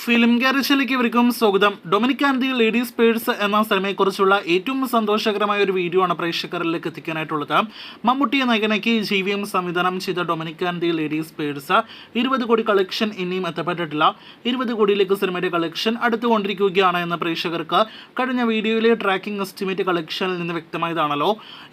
Film ഗാരേജിലേക്ക് ഇവർക്കും സ്വാഗതം. Dominic and the ladies purse എന്ന സിനിമയെക്കുറിച്ചുള്ള ഏറ്റവും സന്തോഷകരമായ ഒരു വീഡിയോ ആണ് പ്രേക്ഷകരിലേക്ക് എത്തിക്കാനായിട്ടുള്ളത്. മമ്മൂട്ടിയെ നായകനാക്കി GVM സംവിധാനം ചെയ്ത Dominic and the ladies purse 20 കോടി കളക്ഷൻ ഇനിയും എത്തപ്പെട്ടിട്ടില്ല. 20 കോടിയിലേക്ക് സിനിമയുടെ കളക്ഷൻ അടുത്തുകൊണ്ടിരിക്കുകയാണ് എന്ന പ്രേക്ഷകർക്ക് കഴിഞ്ഞ വീഡിയോയിലെ ട്രാക്കിംഗ് എസ്റ്റിമേറ്റ് കളക്ഷനിൽ നിന്ന് വ്യക്തമായതാണല്ലോ.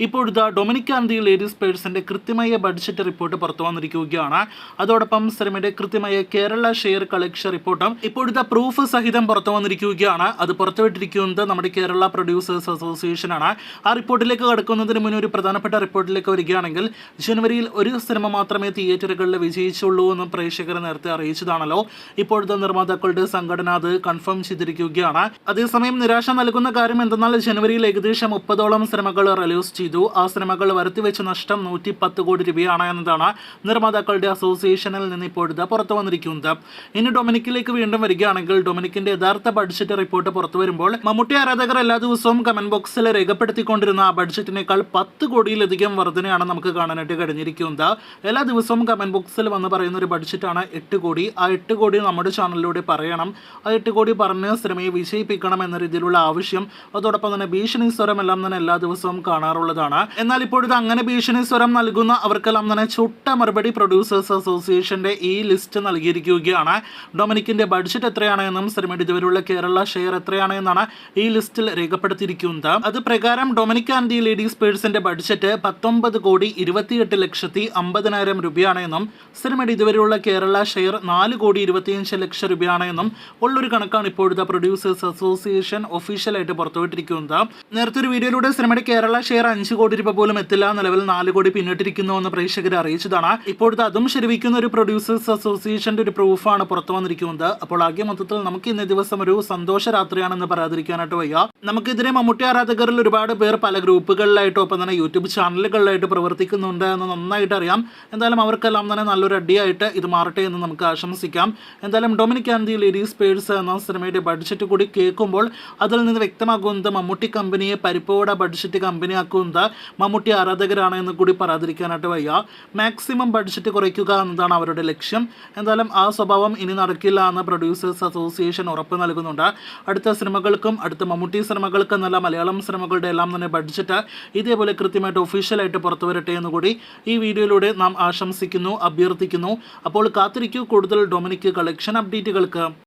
ഇപ്പോഴത്തെ ഡൊമിനിക് ആൻഡ് ദി ലേഡീസ് പേഴ്സിന്റെ കൃത്യമായ ബഡ്ജറ്റ് റിപ്പോർട്ട് പുറത്തു വന്നിരിക്കുകയാണ്. അതോടൊപ്പം സിനിമയുടെ കൃത്യമായ കേരള ഷെയർ കളക്ഷൻ റിപ്പോർട്ടും ഇപ്പോഴത്തെ പ്രൂഫ് സഹിതം പുറത്തു വന്നിരിക്കുകയാണ്. അത് പുറത്തുവിട്ടിരിക്കുന്നത് നമ്മുടെ കേരള പ്രൊഡ്യൂസേഴ്സ് അസോസിയേഷൻ ആണ്. ആ റിപ്പോർട്ടിലേക്ക് കടക്കുന്നതിന് മുന്നേ ഒരു പ്രധാനപ്പെട്ട റിപ്പോർട്ടിലേക്ക് വരികയാണെങ്കിൽ, ജനുവരിയിൽ ഒരു സിനിമ മാത്രമേ തിയേറ്ററുകളിൽ വിജയിച്ചുള്ളൂ എന്ന് പ്രേക്ഷകർ നേരത്തെ അറിയിച്ചതാണല്ലോ. ഇപ്പോഴത്തെ നിർമ്മാതാക്കളുടെ സംഘടന അത് കൺഫേം ചെയ്തിരിക്കുകയാണ്. അതേസമയം നിരാശ നൽകുന്ന കാര്യം എന്തെന്നാൽ, ജനുവരിയിൽ ഏകദേശം 30ഓളം സിനിമകൾ റിലീസ് ചെയ്തു. ആ സിനിമകൾ വരുത്തിവെച്ച നഷ്ടം 110 കോടി രൂപയാണ് എന്നതാണ് നിർമ്മാതാക്കളുടെ അസോസിയേഷനിൽ നിന്ന് ഇപ്പോഴത്തെ പുറത്തു വന്നിരിക്കുന്നത്. ഇനി ഡൊമിനിക്കിലേക്ക് വീണ്ടും വരികയാണെങ്കിൽ, ഡൊമിനിക്കിന്റെ യഥാർത്ഥ ബഡ്ജറ്റ് റിപ്പോർട്ട് പുറത്തു വരുമ്പോൾ, മമ്മൂട്ടി ആരാധകർ എല്ലാ ദിവസവും കമന്റ് ബോക്സിൽ രേഖപ്പെടുത്തിക്കൊണ്ടിരുന്ന ആ ബഡ്ജറ്റിനേക്കാൾ 10 കോടിയിലധികം വർധനയാണ് നമുക്ക് കാണാനായിട്ട് കഴിഞ്ഞിരിക്കുന്നത്. എല്ലാ ദിവസവും കമന്റ് ബോക്സിൽ വന്ന് പറയുന്ന ഒരു ബഡ്ജറ്റാണ് 8 കോടി. ആ 8 കോടി നമ്മുടെ ചാനലിലൂടെ പറയണം. ആ 8 കോടി പറഞ്ഞ് സിനിമയെ വിജയിപ്പിക്കണം എന്ന രീതിയിലുള്ള ആവശ്യം, അതോടൊപ്പം തന്നെ ഭീഷണി സ്വരം എല്ലാം തന്നെ എല്ലാ ദിവസവും കാണാറുള്ളതാണ്. എന്നാൽ ഇപ്പോഴത്തെ അങ്ങനെ ഭീഷണി സ്വരം നൽകുന്ന അവർക്കെല്ലാം തന്നെ ചുട്ട മറുപടി പ്രൊഡ്യൂസേഴ്സ് അസോസിയേഷന്റെ ഈ ലിസ്റ്റ് നൽകിയിരിക്കുകയാണ്. ഡൊമിനിക്കിന്റെ ബഡ്ജറ്റ് എത്രയാണ് എന്നും സിനിമയുടെ ഇതുവരെയുള്ള കേരള ഷെയർ എത്രയാണ് എന്നാണ് ഈ ലിസ്റ്റിൽ രേഖപ്പെടുത്തിയിരിക്കുന്നത്. അത് പ്രകാരം ഡൊമിനിക് ആൻഡ് ദി ലേഡീസ് പേഴ്സിന്റെ ബഡ്ജറ്റ് 19 കോടി 28 ലക്ഷത്തി 50,000 രൂപയാണ് എന്നും സിനിമയുടെ ഇതുവരെയുള്ള കേരള ഷെയർ 4 കോടി 25 ലക്ഷം രൂപയാണ് എന്നും ഉള്ളൊരു കണക്കാണ് ഇപ്പോഴത്തെ പ്രൊഡ്യൂസേഴ്സ് അസോസിയേഷൻ ഒഫീഷ്യലായിട്ട് പുറത്തുവിട്ടിരിക്കുന്നത്. നേരത്തെ ഒരു വീഡിയോയിലൂടെ സിനിമയുടെ കേരള ഷെയർ 5 കോടി രൂപ പോലും എത്തില്ല, നിലവിൽ 4 കോടി പിന്നിട്ടിരിക്കുന്നു എന്ന് പ്രേക്ഷകരെ അറിയിച്ചതാണ്. ഇപ്പോഴത്തെ അതും ശരിവയ്ക്കുന്ന ഒരു പ്രൊഡ്യൂസേഴ്സ് അസോസിയേഷന്റെ ഒരു പ്രൂഫാണ് പുറത്തു വന്നിരിക്കുന്നത്. അപ്പോൾ ആകെ മൊത്തത്തിൽ നമുക്ക് ഇന്നേ ദിവസം ഒരു സന്തോഷ രാത്രിയാണെന്ന് പറയാതിരിക്കാനായിട്ട് വയ്യ. നമുക്കെതിരെ മമ്മൂട്ടി ആരാധകരിൽ ഒരുപാട് പേർ പല ഗ്രൂപ്പുകളിലായിട്ടും ഒപ്പം തന്നെ യൂട്യൂബ് ചാനലുകളിലായിട്ട് പ്രവർത്തിക്കുന്നുണ്ട് എന്ന് നന്നായിട്ട് അറിയാം. എന്തായാലും അവർക്കെല്ലാം തന്നെ നല്ലൊരു അടിയായിട്ട് ഇത് മാറട്ടെ എന്ന് നമുക്ക് ആശംസിക്കാം. എന്തായാലും Dominic and the ladies purse എന്ന സിനിമയുടെ ബഡ്ജറ്റ് കൂടി കേൾക്കുമ്പോൾ അതിൽ നിന്ന് വ്യക്തമാക്കുന്നത് മമ്മൂട്ടി കമ്പനിയെ പരിപ്പോടെ ബഡ്ജറ്റ് കമ്പനിയാക്കുന്നത് മമ്മൂട്ടി ആരാധകരാണ് എന്ന് കൂടി പറയാതിരിക്കാനായിട്ട് വയ്യ. മാക്സിമം ബഡ്ജറ്റ് കുറയ്ക്കുക എന്നതാണ് അവരുടെ ലക്ഷ്യം. എന്തായാലും ആ സ്വഭാവം ഇനി നടക്കില്ല എന്ന് പ്രൊഡ്യൂസേഴ്സ് അസോസിയേഷൻ ഉറപ്പ് നൽകുന്നുണ്ട്. അടുത്ത സിനിമകൾക്കും അടുത്ത മമ്മൂട്ടി സിനിമകൾക്കും എന്നല്ല, മലയാളം സിനിമകളുടെ എല്ലാം തന്നെ ബഡ്ജറ്റ് ഇതേപോലെ കൃത്യമായിട്ട് ഒഫീഷ്യലായിട്ട് പുറത്തു വരട്ടെ എന്നുകൂടി ഈ വീഡിയോയിലൂടെ നാം ആശംസിക്കുന്നു, അഭ്യർത്ഥിക്കുന്നു. അപ്പോൾ കാത്തിരിക്കൂ കൂടുതൽ ഡൊമിനിക് കളക്ഷൻ അപ്ഡേറ്റുകൾക്ക്.